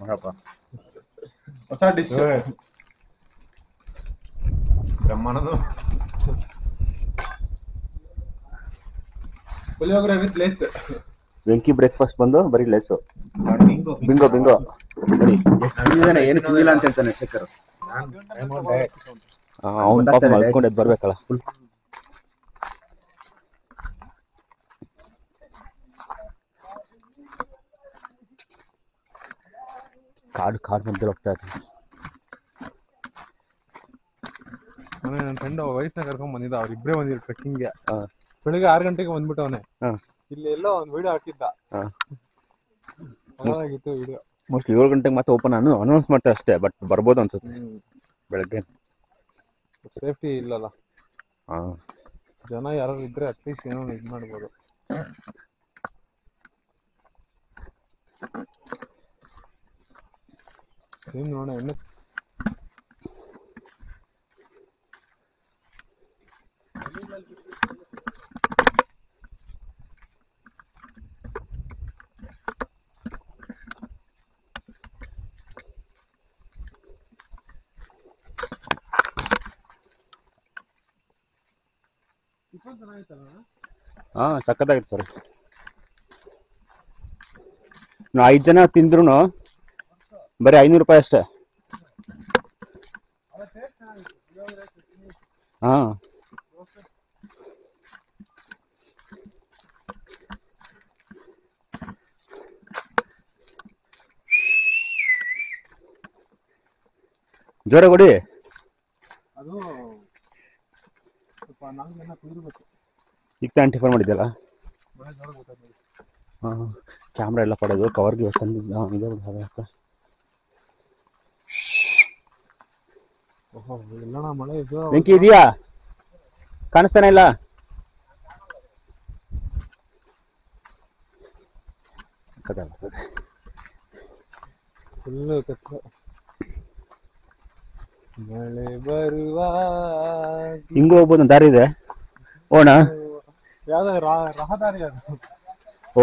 ಮಾಡಪ್ಪ ಹೊಸ ಡಿಶ್ ಬ್ರಹ್ಮಾನದು puliyogare with Lays. Venki breakfast ಬಂದು ಬರೀ ಲೇಸು. ಬಿಂಗೋ ಬಿಂಗೋ ಬರೀ ಎಷ್ಟು ತಿಂದಿದ್ದಾನೆ, ಏನು ತಿಂದಿಲ್ಲ ಅಂತ ಹೇಳ್ತಾನೆ ಶೇಖರ್. ಅವ್ನು ಪಾಪ ಮಲ್ಕೊಂಡು ಎದ್ದು ಬರ್ಬೇಕಲ್ಲ. ಕಾಡು ಮಧ್ಯೆ ಹೋಗ್ತಾ ಇರ್ತೀನಿ. ನನ್ನ ಫ್ರೆಂಡ್ ವೈಫ್ನ ಕರ್ಕೊಂಡ್ ಬಂದಿದ್ದ, ಅವ್ರಿಬ್ರೇ ಬಂದಿದ್ರು ಟ್ರೆಕ್ಕಿಂಗ್ಗೆ. ಬೆಳಿಗ್ಗೆ 6 ಗಂಟೆಗೆ ಬಂದ್ಬಿಟ್ಟವನೆ. ಇಲ್ಲಿ ಎಲ್ಲೋ ಒಂದು ವಿಡಿಯೋ ಹಾಕಿದ್ದ, ಚೆನ್ನಾಗಿತ್ತು ವಿಡಿಯೋ. ಮೋಸ್ಟ್ಲಿ 7 ಗಂಟೆಗೆ ಮತ್ತೆ ಓಪನ್ ಅನೌನ್ಸ್ ಮಾಡ್ತಾರೆ ಅಷ್ಟೇ, ಬಟ್ ಬರ್ಬೋದು ಅನ್ಸುತ್ತೆ ಬೆಳಗ್ಗೆ. ಸೇಫ್ಟಿ ಇಲ್ಲಲ್ಲ, ಜನ ಯಾರು ಇದ್ರೆ ಅಟ್ಲೀಸ್ಟ್ ಏನೋ ಇದು ಮಾಡ್ಬೋದು. ಸೇಮ್ ನೋಡೋಣ ಎಣ್ಣೆ ಸಕ್ಕತ್ತಾಗಿತ್ತು ಸರ್. ನಾವು 5 ಜನ ತಿಂದ್ರು ಬರೀ 500 ರೂಪಾಯಿ ಅಷ್ಟೇ. ಜೋರ ಕೊಡಿ. ಅದು ಸ್ವಲ್ಪ 4 ಜನ ಕುದಿರ್ಬೇಕು. ಈಗ ಆಂಟಿ ಫೋನ್ ಮಾಡಿದ್ದಲ್ಲ. ಕ್ಯಾಮ್ರಾ ಎಲ್ಲ ಪಡೋದು ಕವರ್ಗೆ ತಂದಿದ್ದ. ಬೆಂಕಿ ಇದೆಯಾ? ಕಾಣಿಸ್ತಾನೆ ಇಲ್ಲ. ಫುಲ್ಲು ಕತ್ಲೆ. ಮಳೆ ಬರುವ ಹಿಂಗೂ ಹೋಗ್ಬೋದು, ದಾರಿ ಇದೆ. ಓಣ ಯಾವ್ದು ರಹದಾರಿ ಅದು. ಓ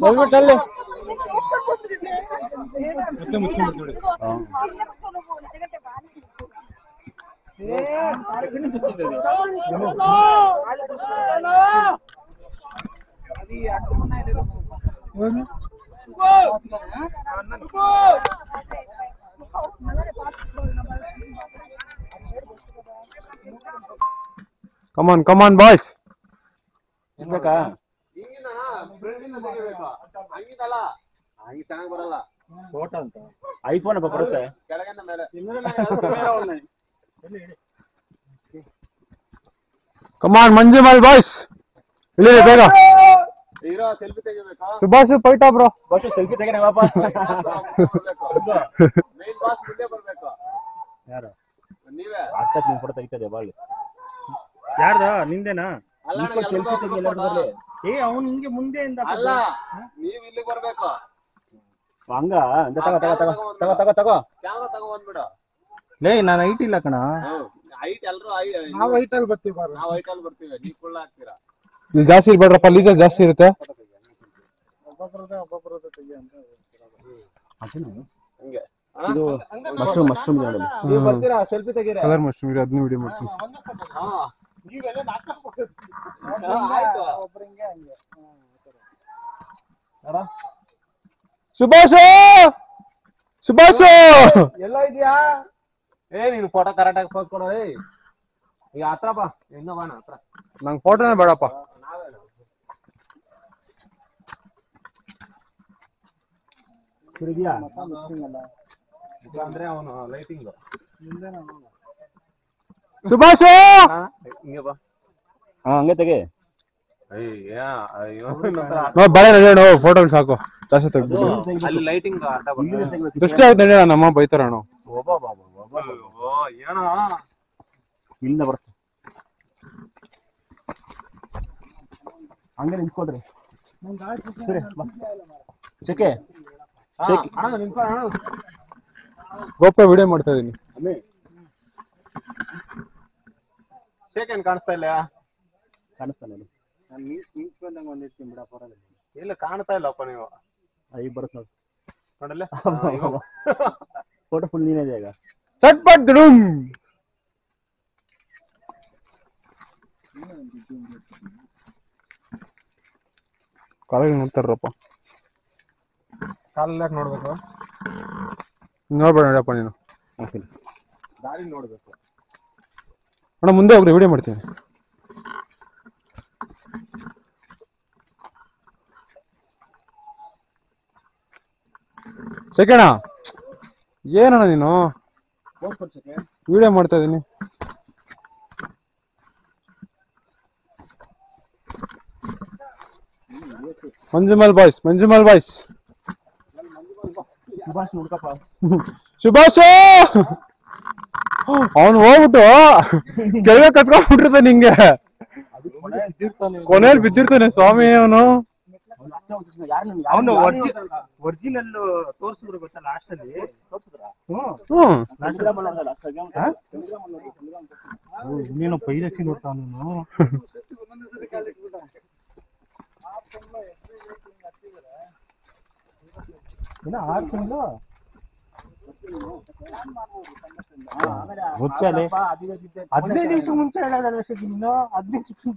ಬಂದ್ಬಿಟ್ಟಲ್ಲಿ ಮತ್ತೆ ಮುಚ್ಕೊಂಡ್ಬಿಟ್ಟು ನೋಡಿ. Come on boys. ಸಿಗ್ಬೇಕಾ? ಐಫೋನ್ ಬರುತ್ತೆ. Come on Manjumal boys. ಇಲ್ಲಿ ಬೇಗ. ಸೆಲ್ಫಿ ತೆಗಿಬೇಕಾ? ಸುಭಾಷ್ ಪೈಟಾ ಬ್ರೋ. ಬಾಸು ಸೆಲ್ಫಿ ತೆಗೆನ ವಾಪಸ್. ಮೇನ್ ಬಾಸ್ ಮುಂದೆ ಬರಬೇಕು. ಯಾರು? ನೀವೇ. ಅಷ್ಟಕ್ಕೆ ನೀವು ಫೋಟೋ ತೆಗಿತಿದ್ದೆ ಬಾಲ್. ಯಾರ್ದ? ನಿಂದೇನಾ? ಅಲ್ಲ ಸೆಲ್ಫಿ ತೆಗಿಯಲ್ಲ ಬರಲಿ. ಅವನು ಹಿಂಗೆ ಮುಂದೆಯಿಂದ ಅಲ್ಲ, ನೀವು ಇಲ್ಲಿ ಬರಬೇಕು. ಹಂಗ ತಗೋ ಕ್ಯಾಮೆರಾ ತಗೋ ಬಂದ್ಬಿಡು. ಲೇ ನಾನು ಹೈಟ್ ಇಲ್ಲ ಕಣ. ಹೈಟ್ ಎಲ್ಲರೂ ನಾವು ಹೈಟ್ ಅಲ್ಲಿ ಬರ್ತೀವಿ. ನಾವು ಹೈಟ್ ಅಲ್ಲಿ ಬರ್ತೀವಿ, ನೀವು ಕುಳ್ಳ ಹಾಕ್ತೀರಾ. ಇಲ್ಲಿ ಜಾಸ್ತಿ ಇರ್ಬೇಡ್ರಪ್ಪ, ಲೀಜ ಜಾಸ್ತಿ ಇರುತ್ತೆ. ಇದು ಮಶ್ರೂಮ್ ನೀವು ಬರ್ತೀರಾ? ಸೆಲ್ಫಿ ತೆಗೀರಿ. ಕಲರ್ ಮಶ್ರೂಮ್ ಇದೆ, ಅದನ್ನ ವಿಡಿಯೋ ಮಾಡ್ತೀನಿ. ಸುಭಾಷ್ ಎಲ್ಲ ಇದೆಯಾ? ನೀನು ಫೋಟೋ ಕರೆಕ್ಟಾಗಿ ಫೋಸ್ ಕೊಡೋ. ಈಗ ಹತ್ರ ಬಾ, ಇನ್ನೂ ಬಾಣ ಹತ್ರ. ನಂಗೆ ಫೋಟೋನೇ ಬೇಡಪ್ಪ. ಅಂದ್ರೆ ಅವನು ಲೈಟಿಂಗ್. ಸುಭಾಷ್ ಹಿಂಗೆ ಬಾ. ಹಂಗೆ ತೆಗೆ. ಬೇಡ ನಡೆಯೋಣ, ಫೋಟೋಗಳು ಸಾಕು, ಜಾಸ್ತಿ ತೆಗ್ದು. ಅಲ್ಲಿ ಲೈಟಿಂಗ್ ದೃಷ್ಟಿ ಆಯ್ತು ನಡೆಯೋಣ, ನಮ್ಮ ಬೈತಾರಣ. ಏನೋ ಇಲ್ಲಿಂದ ಬರುತ್ತೆ. ಹಂಗೆ ನಿಂತ್ಕೊಡ್ರಿ. ಸರಿ ಚೆಕ್ಕೆ ಗೋಪ್ರ ವಿಡಿಯೋ ಮಾಡ್ತಾ ಇದೀನಿ. ಶೇಕ್ ಏನ್ ಕಾಣಿಸ್ತಾ ಇಲ್ಲ? ಕಾಣಿಸ್ತಾನೆ. ಇಲ್ಲ ಕಾಣ್ತಾ ಇಲ್ಲಪ್ಪ ನೀವು ಈಗ ಬರುತ್ತೆ ನೋಡಿ ನೋಡಲ್ಲ ಫೋಟೋ ಫುಲ್ ನೀನೇ ಇದೆ ಈಗ ಸಟ್ ಪಟ್ ದುಡುಮ್ ಕಾಲೇಜ್ ನೋಡ್ತಾರಪ್ಪ ಕಾಲ ನೋಡ್ಬೇಕು ನೋಡ್ಬೇಡ ನೋಡಪ್ಪ ನೀನು ದಾರಿ ನೋಡ್ಬೇಕು ಅಣ್ಣ ಮುಂದೆ ಹೋಗ್ರಿ ವಿಡಿಯೋ ಮಾಡ್ತೀನಿ ಸೆಕೆಂಡ ಏನಣ್ಣ ನೀನು ವಿಡಿಯೋ ಮಾಡ್ತಾ ಇದೀನಿ ಮಂಜುಮಲ್ ಬಾಯ್ಸ್ ಸುಭಾಷ್ ನೋಡ್ಕಪ್ಪ ಸುಭಾಷ್ ಅವನು ಹೋಗ್ಬಿಟ್ಟು ಕೆಳಗೆ ಕತ್ಕೊಂಡ್ಬಿಟ್ಟಿರ್ತಾನೆ ನಿಂಗೆ ಕೊನೆಯಲ್ಲಿ ಬಿದ್ದಿರ್ತಾನೆ ಸ್ವಾಮಿ ಅವನು ಅವನು ಒರಿಜಿನಲ್ ತೋರಿಸಿದ್ರು ಗೊತ್ತಾ ಲಾಸ್ಟ್ ಅಲ್ಲಿ ಇನ್ನೇನು ಪೈರಸಿ ನೋಡ್ತಾ ಅವನು ಹದಿನೈದು ದಿವಸ ಮುಂಚೆ ಹೇಳೋದಲ್ಲ ನೀನು 15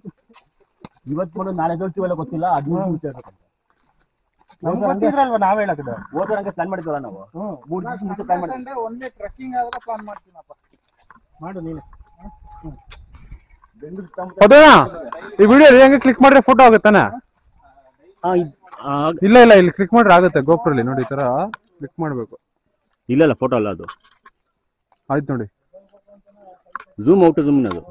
ಇವತ್ತು ಕೂಡ ನಾಳೆ ಹೇಳ್ತೀವಲ್ಲ ಗೊತ್ತಿಲ್ಲ 15 ಮುಂಚೆ ನಮ್ಗೆ ಗೊತ್ತಿದ್ರಲ್ವಾ ನಾವ್ ಹೇಳಕಡೆ ಹೋದಂಗೆ ಪ್ಲಾನ್ ಮಾಡಿದ್ವಲ್ಲ ನಾವು 3 ದಿವಸ ಮುಂಚೆ ಪ್ಲಾನ್ ಮಾಡಿದ್ವಿ ಒಂದೇ ಟ್ರೆಕ್ಕಿಂಗ್ ಆದ್ರೆ ಪ್ಲಾನ್ ಮಾಡ್ತೀನಪ್ಪ ಮಾಡು ನೀನು ಹೌದಾ ಈ ವಿಡಿಯೋ ಹೆಂಗೆ ಕ್ಲಿಕ್ ಮಾಡಿದ್ರೆ ಫೋಟೋ ಆಗುತ್ತಾನೆ ಇಲ್ಲ ಇಲ್ಲಿ ಕ್ಲಿಕ್ ಮಾಡ್ರೆ ಆಗುತ್ತೆ ಗೋಪ್ರಲ್ಲಿ ನೋಡಿ ಈ ತರ ಕ್ಲಿಕ್ ಮಾಡ್ಬೇಕು ಇಲ್ಲ ಫೋಟೋ ಅಲ್ಲ ಅದು ಆಯ್ತು ನೋಡಿ ಝೂಮ್ ಔಟ್ ಝೂಮ್ ಅದು